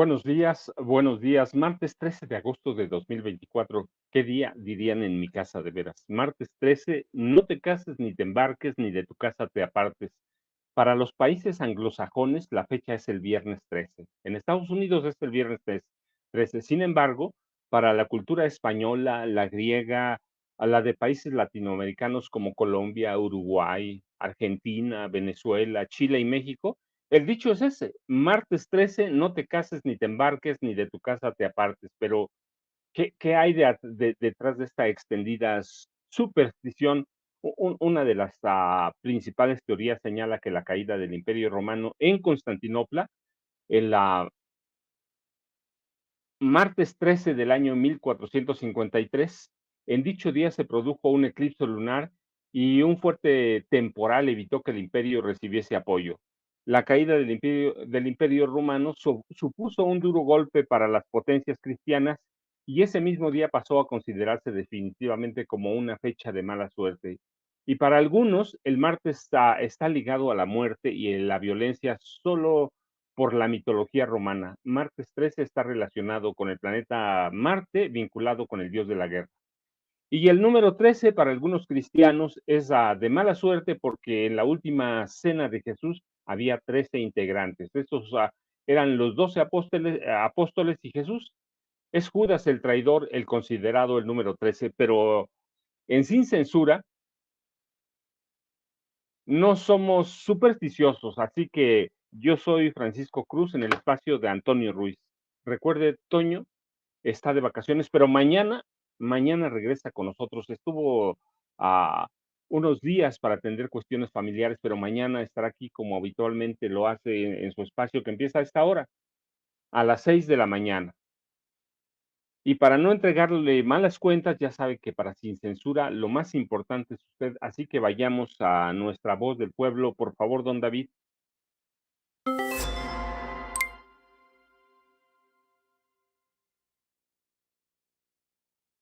Buenos días. Martes 13 de agosto de 2024. ¿Qué día dirían en mi casa de veras? Martes 13, no te cases ni te embarques ni de tu casa te apartes. Para los países anglosajones, la fecha es el viernes 13. En Estados Unidos es el viernes 13. Sin embargo, para la cultura española, la griega, a la de países latinoamericanos como Colombia, Uruguay, Argentina, Venezuela, Chile y México, el dicho es ese: martes 13, no te cases ni te embarques ni de tu casa te apartes. Pero, ¿qué hay detrás de esta extendida superstición? Una de las principales teorías señala que la caída del Imperio Romano en Constantinopla, en la martes 13 del año 1453, en dicho día se produjo un eclipse lunar y un fuerte temporal evitó que el imperio recibiese apoyo. La caída del imperio romano supuso un duro golpe para las potencias cristianas, y ese mismo día pasó a considerarse definitivamente como una fecha de mala suerte. Y para algunos, el martes está ligado a la muerte y la violencia solo por la mitología romana. Martes 13 está relacionado con el planeta Marte, vinculado con el dios de la guerra. Y el número 13 para algunos cristianos es de mala suerte, porque en la última cena de Jesús había 13 integrantes. Estos eran los 12 apóstoles y Jesús. Es Judas el traidor, el considerado el número 13, pero en Sin Censura no somos supersticiosos, así que yo soy Francisco Cruz en el espacio de Antonio Ruiz. Recuerde, Toño está de vacaciones, pero mañana regresa con nosotros. Estuvo a unos días para atender cuestiones familiares, pero mañana estará aquí como habitualmente lo hace en su espacio, que empieza a esta hora, a las 6 de la mañana. Y para no entregarle malas cuentas, ya sabe que para Sin Censura lo más importante es usted, así que vayamos a nuestra voz del pueblo, por favor, don David.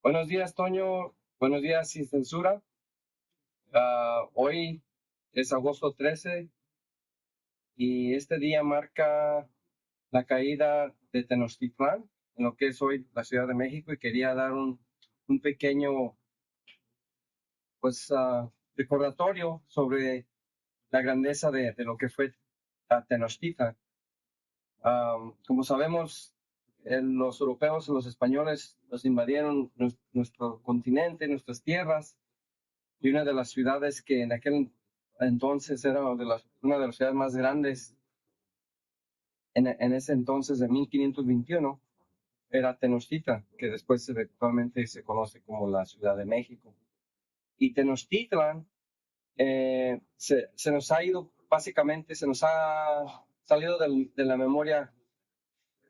Buenos días, Toño. Buenos días, Sin Censura. Hoy es agosto 13 y este día marca la caída de Tenochtitlán, en lo que es hoy la Ciudad de México, y quería dar un pequeño recordatorio sobre la grandeza de lo que fue Tenochtitlan. Como sabemos, los europeos y los españoles nos invadieron nuestro continente, nuestras tierras, y una de las ciudades que en aquel entonces era una de las ciudades más grandes en ese entonces, de 1521, era Tenochtitlan, que después actualmente se conoce como la Ciudad de México. Y Tenochtitlan se nos ha ido, básicamente se nos ha salido de la memoria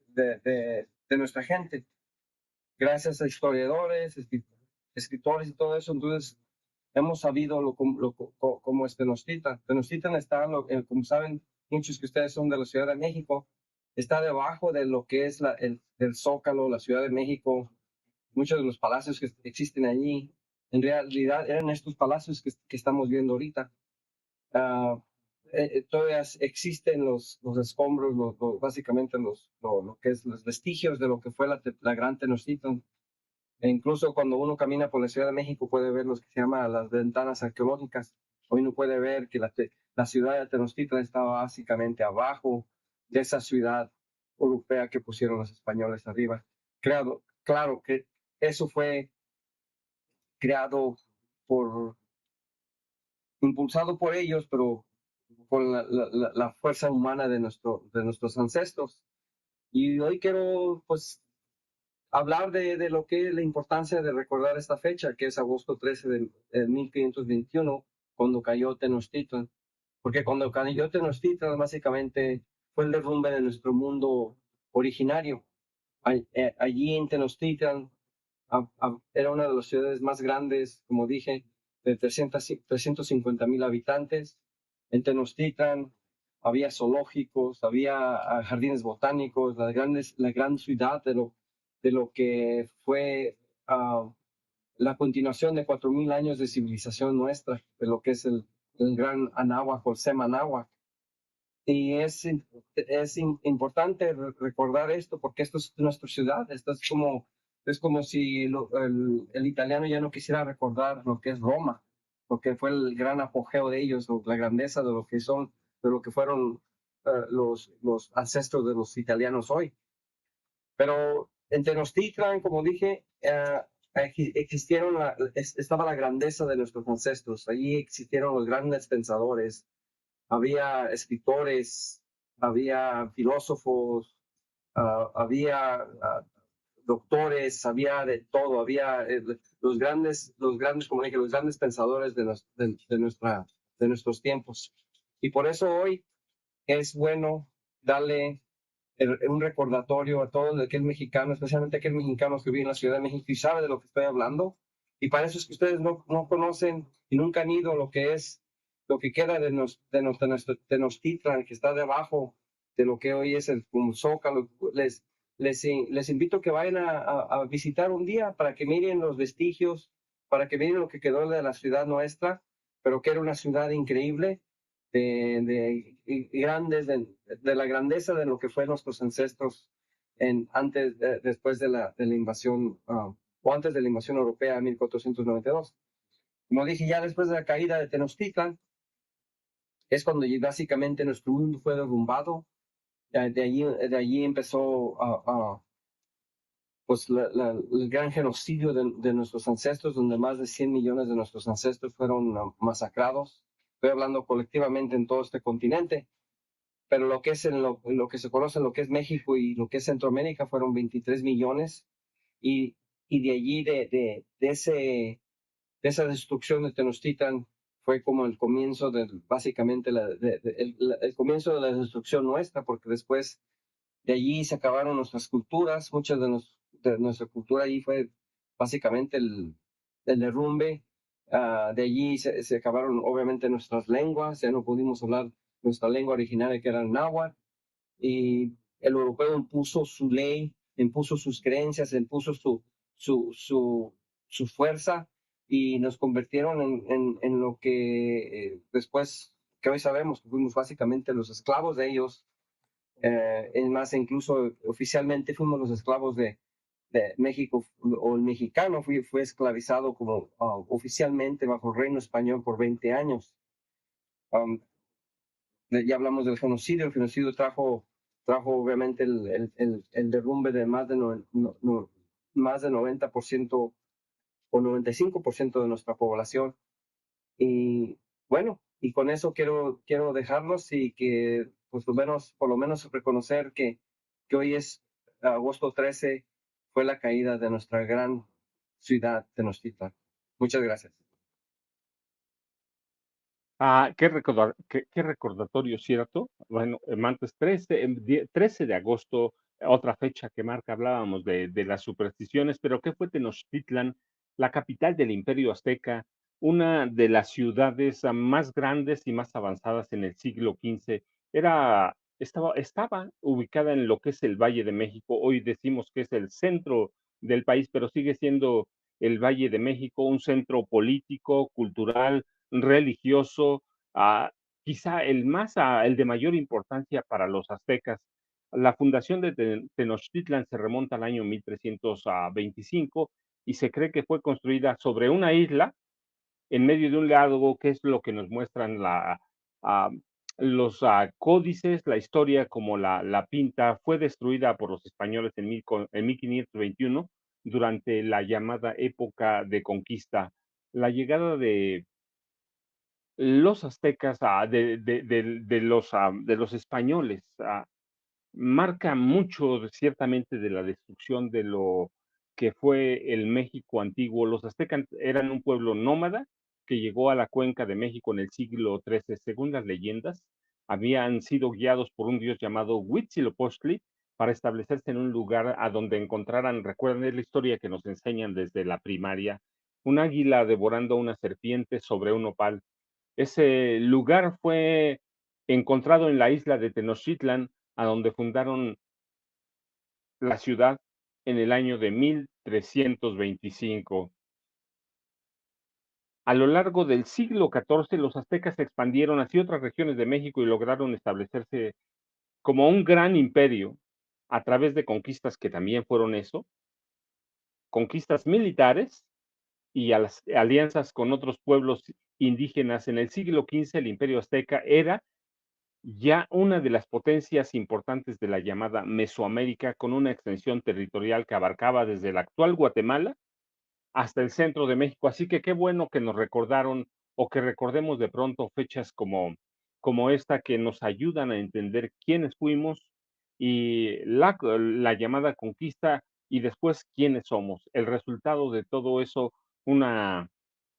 de nuestra gente, gracias a historiadores, escritores y todo eso. Entonces hemos sabido cómo es Tenochtitlan. Tenochtitlan está, como saben muchos que ustedes son de la Ciudad de México, está debajo de lo que es el Zócalo, la Ciudad de México. Muchos de los palacios que existen allí, en realidad eran estos palacios que estamos viendo ahorita. Ah, Todavía existen los escombros, básicamente lo que es los vestigios de lo que fue la gran Tenochtitlan. E incluso cuando uno camina por la Ciudad de México puede ver los que se llaman las ventanas arqueológicas. Hoy uno puede ver que la ciudad de Tenochtitlan estaba básicamente abajo de esa ciudad europea que pusieron los españoles arriba. Claro que eso fue creado por, impulsado por ellos, pero con la fuerza humana de nuestros ancestros. Y hoy quiero, pues, hablar de lo que es la importancia de recordar esta fecha, que es agosto 13 de 1521, cuando cayó Tenochtitlan. Porque cuando cayó Tenochtitlan, básicamente fue el derrumbe de nuestro mundo originario. Allí en Tenochtitlan era una de las ciudades más grandes, como dije, de 350,000 habitantes. En Tenochtitlan había zoológicos, había jardines botánicos, la gran ciudad de lo que fue la continuación de 4,000 años de civilización nuestra, de lo que es el gran Anáhuac o Sema Anáhuac. importante recordar esto porque esto es nuestra ciudad. Esto es como si el italiano ya no quisiera recordar lo que es Roma, lo que fue el gran apogeo de ellos, o la grandeza de lo que son, de lo que fueron los ancestros de los italianos hoy. Pero en Tenochtitlan, como dije, estaba la grandeza de nuestros ancestros. Allí existieron los grandes pensadores, había escritores, había filósofos, había doctores, había de todo, había como dije, los grandes pensadores de nuestros tiempos. Y por eso hoy es bueno darle un recordatorio a todo aquel mexicano, especialmente aquel mexicano que vive en la Ciudad de México y sabe de lo que estoy hablando. Y para eso es que ustedes no conocen y nunca han ido lo que es, lo que queda de nuestro Tenochtitlan, que está debajo de lo que hoy es el Zócalo. Les invito a que vayan a visitar un día para que miren los vestigios, para que miren lo que quedó de la ciudad nuestra, pero que era una ciudad increíble, grandes, de la grandeza de lo que fue nuestros ancestros después de la invasión, o antes de la invasión europea en 1492. Como dije, ya después de la caída de Tenochtitlan, es cuando básicamente nuestro mundo fue derrumbado. De allí empezó pues el gran genocidio de nuestros ancestros, donde más de 100 millones de nuestros ancestros fueron masacrados. Estoy hablando colectivamente en todo este continente, pero lo que es lo que se conoce, lo que es México y lo que es Centroamérica, fueron 23 millones. Y, y de allí, de esa destrucción de Tenochtitlan, fue como el comienzo básicamente el comienzo de la destrucción nuestra, porque después de allí se acabaron nuestras culturas. Muchas de nuestra cultura allí fue básicamente el derrumbe. De allí se acabaron obviamente nuestras lenguas, ya no pudimos hablar nuestra lengua originaria, que era el náhuatl, y el europeo impuso su ley, impuso sus creencias, impuso su fuerza, y nos convirtieron en lo que después, que hoy sabemos que fuimos básicamente los esclavos de ellos. Es más, incluso oficialmente fuimos los esclavos de México, o el mexicano fue esclavizado como oficialmente bajo el reino español por 20 años. Um, ya hablamos del genocidio. El genocidio trajo obviamente el derrumbe de más de 90% o 95% de nuestra población. Y bueno, y con eso quiero dejarlos, y que pues por lo menos reconocer que hoy es agosto 13, fue la caída de nuestra gran ciudad Tenochtitlan. Muchas gracias. Qué recordatorio, ¿cierto? Bueno, martes 13, 13 de agosto, otra fecha que marca, hablábamos de las supersticiones, pero ¿qué fue Tenochtitlan, la capital del Imperio Azteca, una de las ciudades más grandes y más avanzadas en el siglo XV? Estaba ubicada en lo que es el Valle de México. Hoy decimos que es el centro del país, pero sigue siendo el Valle de México un centro político, cultural, religioso, ah, quizá el de mayor importancia para los aztecas. La fundación de Tenochtitlan se remonta al año 1325 y se cree que fue construida sobre una isla en medio de un lago, que es lo que nos muestran ah, los códices, la historia como la pinta. Fue destruida por los españoles en 1521 durante la llamada época de conquista. La llegada de los aztecas, de los españoles, marca mucho ciertamente de la destrucción de lo que fue el México antiguo. Los aztecas eran un pueblo nómada que llegó a la cuenca de México en el siglo XIII. Según las leyendas, habían sido guiados por un dios llamado Huitzilopochtli para establecerse en un lugar a donde encontraran, recuerden, es la historia que nos enseñan desde la primaria, un águila devorando a una serpiente sobre un opal. Ese lugar fue encontrado en la isla de Tenochtitlan, a donde fundaron la ciudad en el año de 1325. A lo largo del siglo XIV, los aztecas se expandieron hacia otras regiones de México y lograron establecerse como un gran imperio a través de conquistas que también fueron eso, conquistas militares y a las alianzas con otros pueblos indígenas. En el siglo XV, el imperio azteca era ya una de las potencias importantes de la llamada Mesoamérica, con una extensión territorial que abarcaba desde el actual Guatemala hasta el centro de México. Así que qué bueno que nos recordaron o que recordemos de pronto fechas como esta que nos ayudan a entender quiénes fuimos y la llamada conquista y después quiénes somos. El resultado de todo eso, una,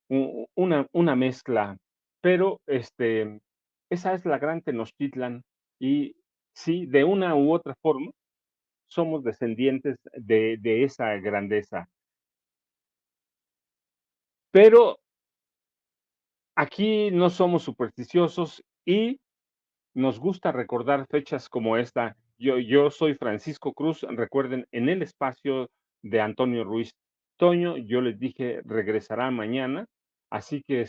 una mezcla, pero esa es la gran Tenochtitlan y sí, de una u otra forma, somos descendientes de esa grandeza. Pero aquí no somos supersticiosos y nos gusta recordar fechas como esta. Yo soy Francisco Cruz, recuerden, en el espacio de Antonio Ruiz Toño, yo les dije, regresará mañana, así que